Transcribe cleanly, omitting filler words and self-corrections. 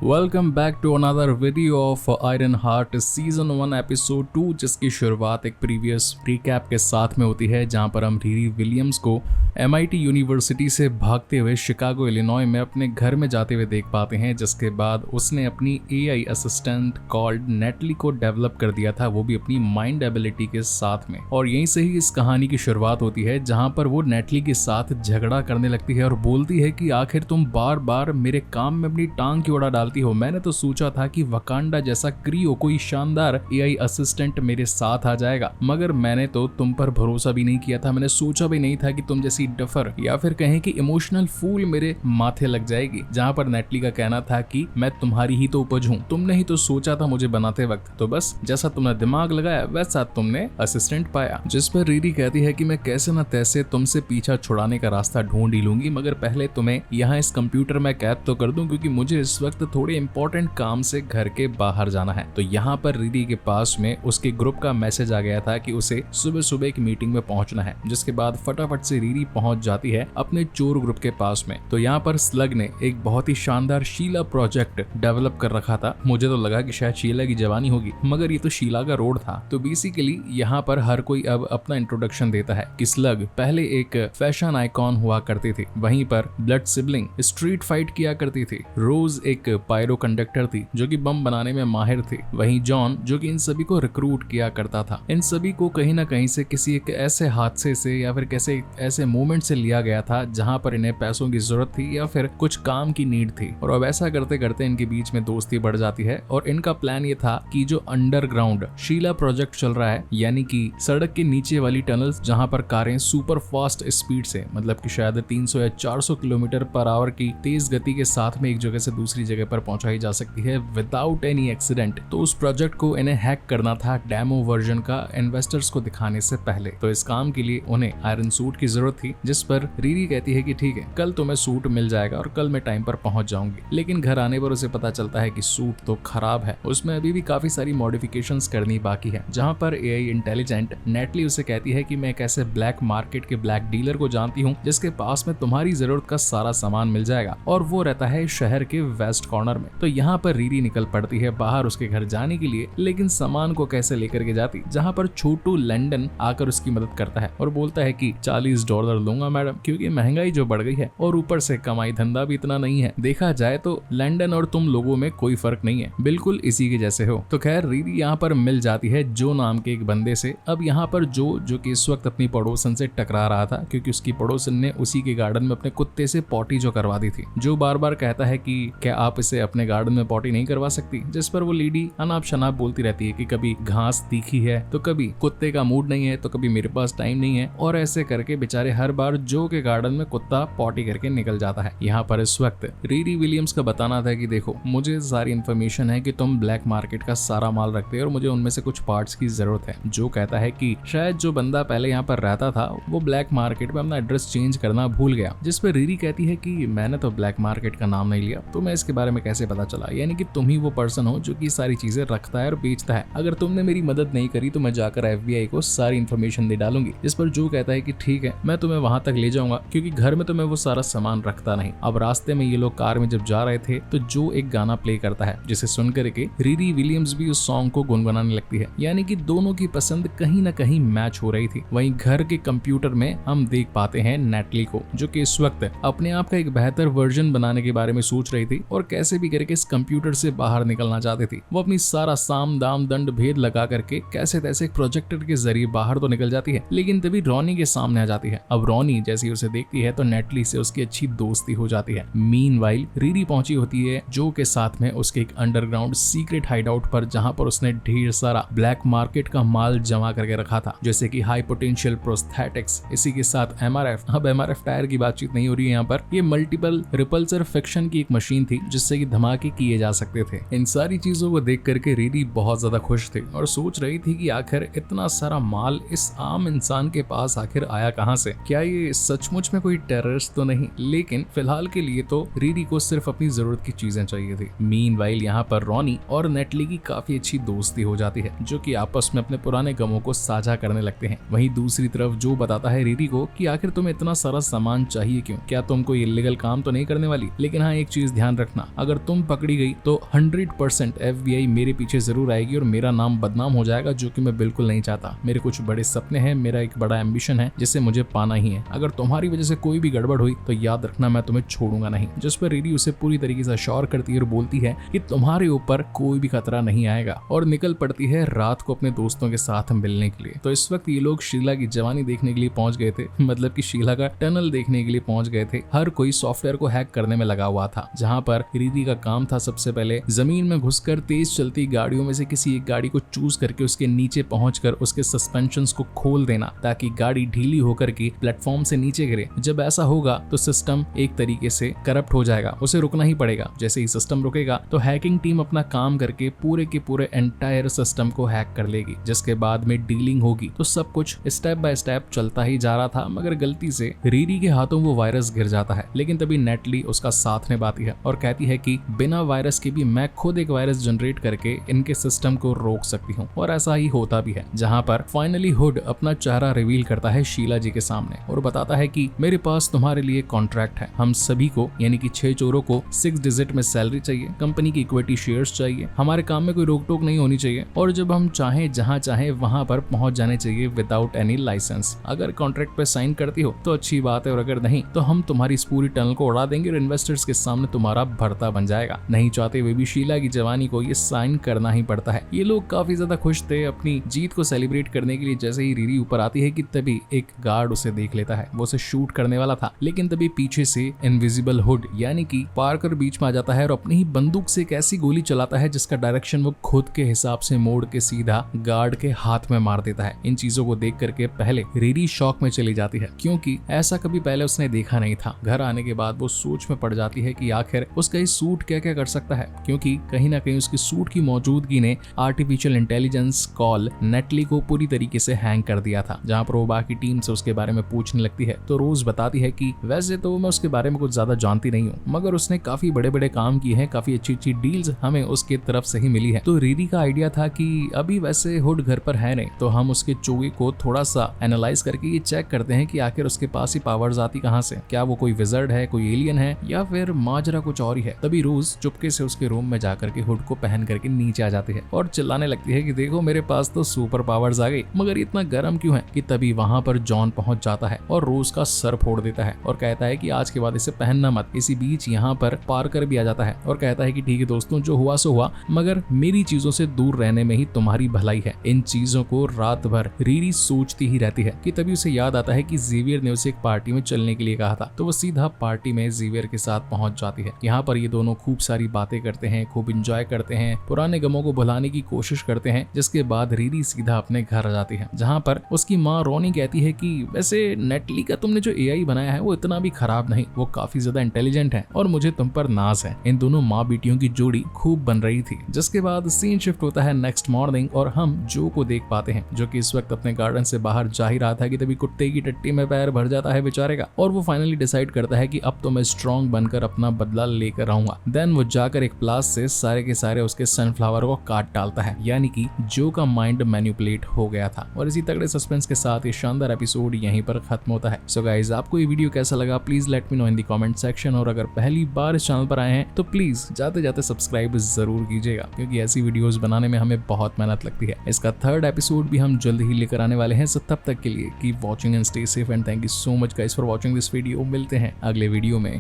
Welcome back to another video of Iron Heart season 1 episode 2, जिसकी शुरुआत एक previous recap के साथ में होती है जहां पर हम रीरी विलियम्स को MIT यूनिवर्सिटी से भागते हुए शिकागो इलिनॉय में अपने घर में जाते हुए देख पाते हैं, जिसके बाद उसने अपनी AI असिस्टेंट कॉल्ड नेटली को डेवलप कर दिया था, वो भी अपनी माइंड एबिलिटी के साथ में। और यहीं से ही इस कहानी की शुरुआत होती है जहां पर वो नेटली के साथ झगड़ा करने लगती है और बोलती है कि आखिर तुम बार बार मेरे काम में अपनी टांग क्यों अड़ा डालती हो। मैंने तो सोचा था कि वकांडा जैसा क्रियो कोई शानदार AI असिस्टेंट मेरे साथ आ जाएगा, मगर मैंने तो तुम पर भरोसा भी नहीं किया था। मैंने सोचा भी नहीं था कि तुम जैसी डफर या फिर कहें कि इमोशनल फूल मेरे माथे लग जाएगी। जहां पर नेटली का कहना था कि मैं तुम्हारी ही तो उपज हूँ, तुमने ही तो सोचा था मुझे बनाते वक्त, तो बस जैसा तुमने दिमाग लगाया वैसा तुमने असिस्टेंट पाया। जिस पर रीरी कहती है कि मैं कैसे न तैसे तुमसे पीछा छुड़ाने का रास्ता ढूंढ ही लूंगी, मगर पहले तुम्हें यहाँ इस कंप्यूटर में कैद तो कर दूं, क्योंकि मुझे इस वक्त थोड़े इंपॉर्टेंट काम से घर के बाहर जाना है। तो यहाँ पर रीरी के पास में उसके ग्रुप का मैसेज आ गया था कि उसे सुबह सुबह एक मीटिंग में पहुंचना है, जिसके बाद फटाफट से रीरी पहुंच जाती है अपने चोर ग्रुप के पास में। तो यहाँ पर स्लग ने एक बहुत ही शानदार शीला प्रोजेक्ट डेवलप कर रखा था। मुझे तो लगा कि शायद शीला की जवानी होगी, मगर ये तो शीला का रोड था। तो बेसिकली यहाँ पर हर कोई अब अपना इंट्रोडक्शन देता है कि स्लग पहले एक फैशन आइकॉन हुआ करती थी, वहीं पर ब्लड सिबलिंग स्ट्रीट फाइट किया करती थी, रोज एक पायरो कंडक्टर थी जो कि बम बनाने में माहिर थी, वहीं जॉन जो कि इन सभी को रिक्रूट किया करता था। इन सभी को कहीं ना कहीं से किसी एक ऐसे हादसे से या फिर कैसे ऐसे मोमेंट से लिया गया था जहां पर इन्हें पैसों की जरूरत थी या फिर कुछ काम की नीड थी। और अब ऐसा करते करते इनके बीच में दोस्ती बढ़ जाती है और इनका प्लान ये था कि जो अंडरग्राउंड शीला प्रोजेक्ट चल रहा है, यानी कि सड़क के नीचे वाली टनल्स जहां पर कारें सुपर फास्ट स्पीड से, मतलब कि शायद 300 या 400 किलोमीटर पर आवर की तेज गति के साथ में एक जगह से दूसरी जगह पर पहुंचाई जा सकती है विदाउट एनी एक्सीडेंट। तो उस प्रोजेक्ट को इन्हें हैक करना था डेमो वर्जन का इन्वेस्टर्स को दिखाने से पहले। तो इस काम के लिए उन्हें आयरन सूट की जरूरत थी, जिस पर रीरी कहती है कि ठीक है, कल तुम्हें सूट मिल जाएगा और कल मैं टाइम पर पहुंच जाऊंगी। लेकिन घर आने पर उसे पता चलता है कि सूट तो खराब है, उसमें अभी भी काफी सारी मॉडिफिकेशंस करनी बाकी है। जहां पर AI इंटेलिजेंट नेटली उसे कहती है कि मैं एक ऐसे ब्लैक मार्केट के ब्लैक डीलर को जानती हूँ जिसके पास में तुम्हारी जरूरत का सारा सामान मिल जाएगा, और वो रहता है शहर के वेस्ट कॉर्नर में। तो यहाँ पर रीरी निकल पड़ती है बाहर उसके घर जाने के लिए, लेकिन सामान को कैसे लेकर के जाती, जहाँ पर छोटू लंदन आकर उसकी मदद करता है और बोलता है कि $40 लूंगा मैडम, क्योंकि महंगाई जो बढ़ गई है और ऊपर से कमाई धंधा भी इतना नहीं है। देखा जाए तो लंदन और तुम लोगों में कोई फर्क नहीं है, बिल्कुल इसी के जैसे हो। तो खैर रीरी यहाँ पर मिल जाती है जो नाम के एक बंदे से। अब यहाँ पर जो कि इस वक्त अपनी पड़ोसन से टकरा रहा था, क्योंकि उसकी पड़ोसन ने उसी के गार्डन में अपने कुत्ते से पॉटी जो करवा दी थी। जो बार बार कहता है कि क्या आप इसे अपने गार्डन में पॉटी नहीं करवा सकती, जिस पर वो लेडी अनाप शनाप बोलती रहती है कि कभी घास तीखी है तो कभी कुत्ते का मूड नहीं है तो कभी मेरे पास टाइम नहीं है, और ऐसे करके बेचारे हर बार जो के गार्डन में कुत्ता पॉटी करके निकल जाता है। यहाँ पर इस वक्त रीरी विलियम्स का बताना था कि देखो, मुझे सारी इन्फॉर्मेशन है कि तुम ब्लैक मार्केट का सारा माल रखते हो और मुझे उनमें से कुछ पार्ट्स की जरूरत है। जो कहता है कि शायद जो बंदा पहले यहाँ पर रहता था वो ब्लैक मार्केट में अपना एड्रेस चेंज करना भूल गया, जिस पर रीरी कहती है कि मैंने तो ब्लैक मार्केट का नाम नहीं लिया, तुम्हें इसके बारे में कैसे पता चला, यानी कि तुम ही वो पर्सन हो जो कि सारी चीजें रखता है और बेचता है। अगर तुमने मेरी मदद नहीं करी तो मैं जाकर FBI को सारी इन्फॉर्मेशन दे डालूंगी। इस पर जो कहता है कि ठीक है, मैं तुम्हें वहां तक ले जाऊंगा, क्योंकि घर में तो मैं वो सारा सामान रखता नहीं। अब रास्ते में ये लोग कार में जब जा रहे थे तो जो एक गाना प्ले करता है, जिसे सुन करके रीरी विलियम्स भी उस सॉन्ग को गुनगुनाने लगती है, यानी कि दोनों की पसंद कहीं ना कहीं मैच हो रही थी। वहीं घर के कंप्यूटर में हम देख पाते हैं नेटली को, जो कि इस वक्त अपने आप का एक बेहतर वर्जन बनाने के बारे में सोच रही थी और कैसे भी करके इस कंप्यूटर से बाहर निकलना चाहती थी। वो अपनी सारा साम दाम दंड भेद लगा करके कैसे तैसे प्रोजेक्टर के जरिए बाहर तो निकल जाती है, लेकिन तभी रॉनी के सामने आ जाती है। अब रॉनी जैसी उसे देखती है तो नेटली से उसकी अच्छी दोस्ती हो जाती है। मीनवाइल रीरी पहुंची होती है जो के साथ में उसके एक अंडरग्राउंड सीक्रेट हाइडआउट पर, जहां पर उसने ढेर सारा ब्लैक मार्केट का माल जमा करके रखा था, जैसे कि हाई पोटेंशियल प्रोस्थेटिक्स, इसी के साथ MRF। अब MRF टायर की बातचीत नहीं हो रही है यहाँ पर, ये मल्टीपल रिपल्सर फिक्शन की एक मशीन थी जिससे कि धमाके किए जा सकते थे। इन सारी चीजों को देख करके रीरी बहुत ज्यादा खुश थी और सोच रही थी कि आखिर इतना सारा माल इस आम इंसान के पास आखिर आया कहां से, क्या ये सचमुच में कोई टेररिस्ट तो नहीं, लेकिन फिलहाल के लिए तो रीरी को सिर्फ अपनी जरूरत की चीजें चाहिए थी। मीनवाइल यहाँ पर रॉनी और नेटली की काफी अच्छी दोस्ती हो जाती है, जो कि आपस में अपने पुराने गमों को साझा करने लगते हैं। वहीं दूसरी तरफ जो बताता है रीरी को कि आखिर तुम्हें इतना सारा सामान चाहिए क्यों, क्या तुम कोई इलीगल काम तो नहीं करने वाली, लेकिन हाँ एक चीज ध्यान रखना, अगर तुम पकड़ी गई तो 100% FBI मेरे पीछे जरूर आएगी और मेरा नाम बदनाम हो जाएगा, जो कि मैं बिल्कुल नहीं चाहता। मेरे कुछ बड़े सपने हैं, मेरा एक बड़ा एम्बिशन है जिसे मुझे पाना ही है। अगर तुम्हारी वजह से कोई भी गड़बड़ हुई तो याद रखना मैं तुम्हें छोड़ूंगा नहीं। जिस पर रीरी उसे पूरी तरीके से अश्योर करती है और बोलती है कि तुम्हारे ऊपर कोई भी खतरा नहीं आएगा, और निकल पड़ती है रात को अपने दोस्तों के साथ मिलने के लिए। तो इस वक्त ये लोग शीला की जवानी देखने के लिए पहुंच गए थे, मतलब कि शीला का टनल देखने के लिए पहुंच गए थे। हर कोई सॉफ्टवेयर को हैक करने में लगा हुआ था, जहां पर रीरी का काम था सबसे पहले जमीन में घुसकर तेज चलती गाड़ियों में से किसी एक गाड़ी को चूज करके उसके नीचे पहुंचकर उसके सस्पेंशंस को खोल देना, ताकि गाड़ी ढीली होकर के प्लेटफॉर्म से नीचे गिरे। जब ऐसा होगा तो सिस्टम एक तरीके से करप्ट हो जाएगा, उसे रुकना ही पड़ेगा। जैसे ही सिस्टम रुकेगा तो हैकिंग टीम अपना काम करके पूरे के पूरे एंटायर सिस्टम को हैक कर लेगी, जिसके बाद में डीलिंग होगी। तो सब कुछ स्टेप बाय स्टेप चलता ही जा रहा था, मगर गलती से रीरी के हाथों वो वायरस गिर जाता है। लेकिन तभी नेटली उसका साथ निभाती है और कहती है कि बिना वायरस के भी मैं खुद एक वायरस जनरेट करके इनके सिस्टम को रोक सकती हूँ। और ऐसा ही होता भी है, जहाँ पर फाइनली हुड अपना चेहरा रिवील करता है शीला जी के सामने और बताता है कि मेरे पास तुम्हारे लिए कॉन्ट्रैक्ट है। हम सभी को यानी कि 6 चोरों को 6 डिजिट में सैलरी चाहिए, कंपनी की इक्विटी शेयर्स चाहिए, हमारे काम में कोई रोक टोक नहीं होनी चाहिए, और जब हम चाहें जहां चाहें वहां पर पहुंच जाने चाहिए विदाउट एनी लाइसेंस। अगर कॉन्ट्रैक्ट पे साइन करती हो तो अच्छी बात है, और अगर नहीं तो हम तुम्हारी इस पूरी टनल को उड़ा देंगे और इन्वेस्टर्स के सामने तुम्हारा भरता बन जाएगा। नहीं चाहते हुए भी शीला की जवानी को ये साइन करना ही पड़ता है। ये लोग काफी ज्यादा खुश थे अपनी जीत को सेलिब्रेट करने के लिए। जैसे ही रीरी ऊपर आती है कि तभी एक गार्ड उसे देख लेता है, वो उसे शूट करने वाला था, लेकिन तभी पीछे से इनविजिबल हुड यानी कि पार्कर बीच में आ जाता है और अपनी ही बंदूक से एक ऐसी गोली चलाता है जिसका डायरेक्शन वो खुद के हिसाब से मोड़ के सीधा गार्ड के हाथ में मार देता है। इन चीजों को देख करके पहले रीरी शॉक में चली जाती है, क्योंकि ऐसा कभी पहले उसने देखा नहीं था। घर आने के बाद वो सोच में पड़ जाती है कि आखिर उसका ये सूट क्या क्या कर सकता है, क्योंकि कहीं ना कहीं उसकी सूट की मौजूदगी ने आर्टिफिशियल इंटेलिजेंस कॉल नेटली को पूरी तरीके से हैंग कर दिया था। जहां पर वो बाकी टीम से उसके बारे में पूछने लगती है तो रोज बताती है कि वैसे तो मैं उसके बारे में कुछ ज्यादा जानती नहीं हूँ, मगर उसने काफी बड़े बड़े काम किए हैं, काफी अच्छी अच्छी डील्स हमें उसके तरफ से ही मिली है। तो रीरी का आइडिया था कि अभी वैसे हुड घर पर है नहीं, तो हम उसके चोगे को थोड़ा सा एनालाइज करके ये चेक करते हैं कि आखिर उसके पास ही पावर्स आती कहाँ से, क्या वो कोई विजर्ड है, कोई एलियन है, या फिर माजरा कुछ और ही है। तभी रोज चुपके से उसके रूम में जाकर के हुड को पहन करके नीचे आ जाती है और चिल्लाने लगती है कि देखो मेरे पास तो सुपर पावर्स आ गई, मगर इतना गर्म क्यों है। कि तभी वहां पर जॉन पहुंच जाता है और रोज का सर फोड़ देता है और कहता है कि आज के बाद इसे पहनना मत। इसी बीच यहाँ पर पार्कर भी आ जाता है और कहता है कि ठीक है दोस्तों, जो हुआ सो हुआ, मगर मेरी चीजों से दूर रहने में ही तुम्हारी भलाई है। इन चीजों को रात भर रीरी सोचती ही रहती है कि तभी उसे याद आता है कि जेवियर ने उसे एक पार्टी में चलने के लिए कहा था, तो वो सीधा पार्टी में जेवियर के साथ पहुंच जाती है। यहाँ पर ये दोनों खूब सारी बातें करते हैं, खूब इंजॉय करते हैं, पुराने गमों को भुलाने की कोशिश करते हैं, जिसके बाद रीरी सीधा अपने घर आ जाती है, जहाँ पर उसकी माँ रोनी कहती है कि वैसे नेटली का तुमने जो एआई बनाया है वो इतना भी खराब नहीं, वो काफी ज्यादा इंटेलिजेंट है और मुझे तुम पर नाज है। इन दोनों माँ बेटियों की जोड़ी खूब बन रही थी। जिसके बाद सीन शिफ्ट होता है नेक्स्ट मॉर्निंग और हम जो को देख पाते हैं, जो कि इस वक्त अपने गार्डन से बाहर जा ही रहा था कि तभी कुत्ते की टट्टी में पैर भर जाता है बेचारे का, और वो फाइनली डिसाइड करता है कि अब तो मैं स्ट्रॉन्ग बनकर अपना बदला लेकर आऊंगा। देन वो जाकर एक प्लास से सारे के सारे उसके सनफ्लावर को काट डालता है, यानी कि जो का माइंड मैनिपुलेट हो गया था। और इसी तगड़े सस्पेंस के साथ ये शानदार एपिसोड यहीं पर खत्म होता है। सो गाइज, आपको ये वीडियो कैसा लगा please let me know in the comment section, और अगर पहली बार इस चैनल पर आए हैं तो प्लीज जाते जाते सब्सक्राइब जरूर कीजिएगा, क्योंकि ऐसी वीडियोस बनाने में हमें बहुत मेहनत लगती है। इसका 3rd एपिसोड भी हम जल्द ही लेकर आने वाले हैं। सो तब तक के लिए keep watching and stay safe and thank you so much guys for watching this video. मिलते हैं अगले वीडियो में।